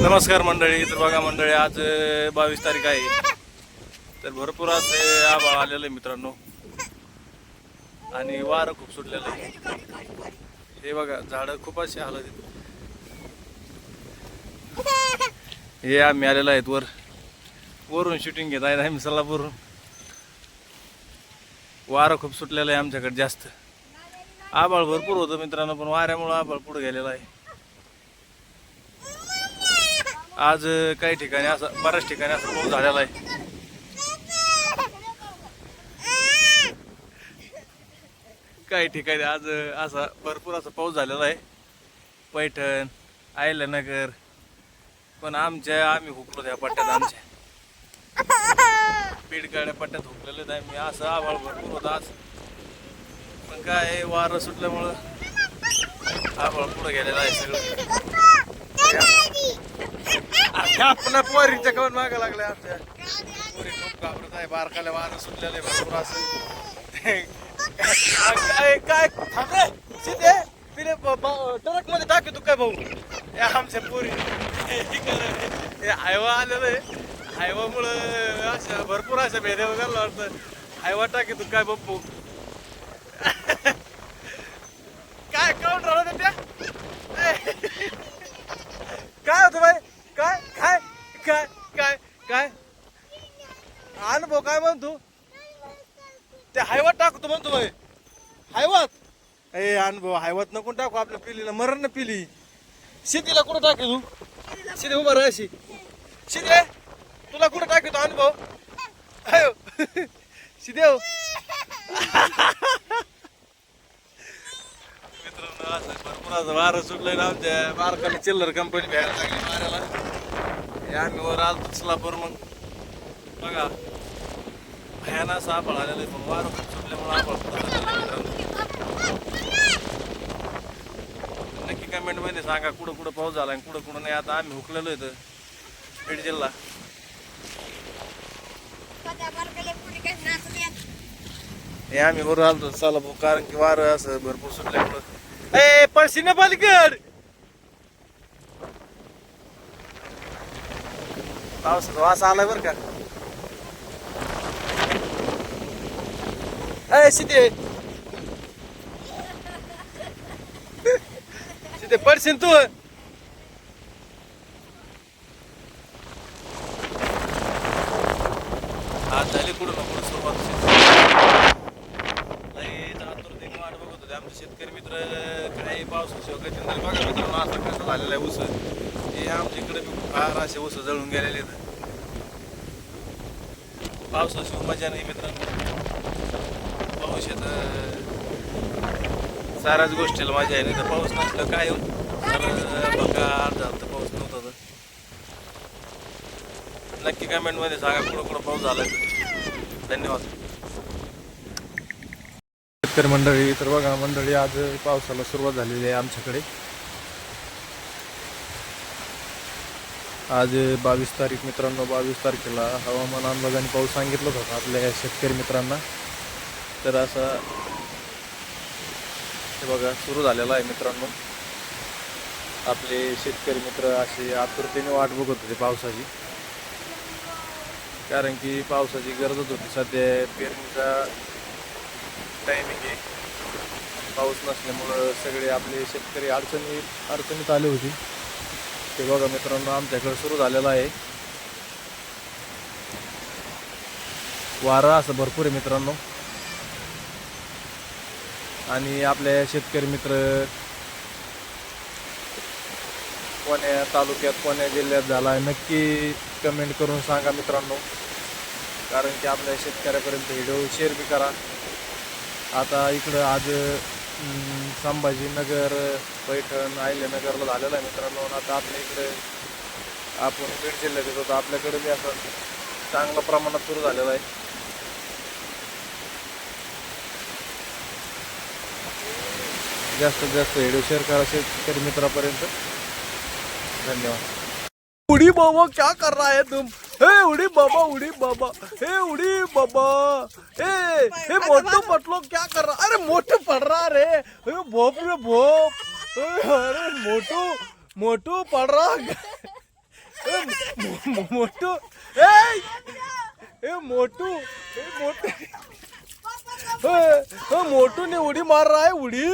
नमस्कार मंडळी. तर बघा मंडळी, आज 22 तारीख आहे. तर भरपूर असे आभाळ आलेलं आहे मित्रांनो, आणि वारं खूप सुटलेलं आहे. हे बघा, झाडं खूप अशी हालत आहेत. हे आम्ही आलेलो आहेत वरून शूटिंग घेत आहे आम्ही सल्लापूरहून. वारं खूप सुटलेलं आहे आमच्याकडे जास्त. आभाळ भरपूर होतं मित्रांनो, पण वाऱ्यामुळं आभाळ पुढे गेलेलं आहे. आज काही ठिकाणी असं, बऱ्याच ठिकाणी असं पाऊस झालेला आहे. काही ठिकाणी आज असा भरपूर असा पाऊस झालेला आहे. पैठण, अहिल्यानगर, पण आम्ही हुकलो त्या पट्ट्यात. आमच्या बीडगाड्या पट्ट्यात हुकलेले आहे मी. असं आभाळ भरपूर होता आज, पण काय वारं सुटल्यामुळं आभाळ पुढे गेलेला आहे सगळं. आपल्या पोरीच्या कवन मागा लागल्या. आमच्या पोरी खूप घाबरत आहे. बारकाल्या वारं सुटलेलं आहे भरपूर असं. काय थांबरे सीधे तिने ट्रक मध्ये टाकी तू काय भाऊ. आमच्या पोरी हायवा आलेलं आहे. हायवामुळं अशा भरपूर अशा भेद्या वगैरे वाटतं. हायवा टाकी तू काय बप्पू. काय काऊन राहत त्या काय होतं बाई. काय काय काय काय काय अनुभव काय म्हणतो. ते हायवात टाकतो म्हणतो बाई. हायवात ए अनुभव हायवात नको टाकू. आपल्या पिलीला मरण ना पिली. शेतीला कुठं टाके तू. शिदे उभा राहा अशी. शिदे तुला कुठं टाकतो अनुभव. अयो शिदेव. मित्रांनो, असं भरपूर असं वारं सुटलंय ना. आमच्या बारकाली चिल्लर कंपनी भ्यायला लागली वाऱ्याला. आम्ही वर आलो सल्लापूर. मग बघा, भयाना असं आभाळ आलेलं आहे, पण वारं खूप सुटल्यामुळे आभाळ मित्रांनो. नक्की कमेंट मध्ये सांगा कुठं कुठं पाऊस झाला आणि कुठं कुठं नाही. आता आम्ही हुकलेलो इथं बीड जिल्हा. हे आम्ही वर आलो सल्लापूर, कारण की वारं असं भरपूर सुटल्यामुळं. ए पळशीने पलीकड पावसाचा वास आलाय बर का. ए सीते सीते पडशील तू. आज झाली कुठं ना कुठं सुरुवात. आतुरतेने वाट बघत होते आमचे शेतकरी मित्र. काही पावसाशिवाय काही बघा मित्रांनो, असं कसं झालेलं आहे ऊस. हे आमच्या इकडे फार असे ऊस जळून गेलेले आहेत. पावसाशिवाय मजा नाही मित्रांनो. पाऊस येत साऱ्याच गोष्टीला मजा आहे. नाही तर पाऊस नसलं काय बघा झालं तर पाऊस नव्हता तर. नक्की कमेंट मध्ये सांगा कुठं कुठं पाऊस झाला. धन्यवाद शेतकरी मंडळी. तर बघा मंडळी, आज पावसाला सुरुवात झालेली आहे आमच्याकडे. आज 22 तारीख मित्रांनो. 22 तारखेला हवामान अंदाजाने पाऊस सांगितलं होता आपल्या शेतकरी मित्रांना. तर असा हे बघा सुरू झालेला आहे मित्रांनो. आपले शेतकरी मित्र असे आतुरतेने वाट बघत होते पावसाची, कारण की पावसाची गरजच होती. सध्या पेरणीचा टायमिंग आहे. पाऊस नसल्यामुळं सगळे आपले शेतकरी अडचणीत आले होते. ते बघा मित्रांनो, आमच्याकडे सुरू झालेलं आहे. वारा असं भरपूर आहे मित्रांनो. आणि आपले शेतकरी मित्र कोण्या तालुक्यात कोण्या जिल्ह्यात झाला आहे नक्की कमेंट करून सांगा मित्रांनो, कारण की आपल्या शेतकऱ्यापर्यंत व्हिडिओ शेअर बी करा. आता इकडं आज संभाजीनगर, पैठण, अहिल्यानगरला झालेलं आहे मित्रांनो. आता आपल्या इकडे आपण बीड जिल्ह्यात येतो, तर आपल्याकडे बी असं चांगल्या प्रमाणात सुरू झालेलं आहे. जास्तीत जास्त व्हिडिओ शेअर करा शेतकरी मित्रापर्यंत. धन्यवाद. उड़ी बाबा क्या कर रहा है तुम. हे उड़ी बाबा, उड़ी बाबा, हे उड़ी बाबा, हे मोटू पटलो क्या कर रहा. अरे मोटू पड़ रहा रे. भोप रे भोप. अरे मोटू पड़ रहा. मोटू ए मोटू मोटू मोटू ने उड़ी मार रहा है उड़ी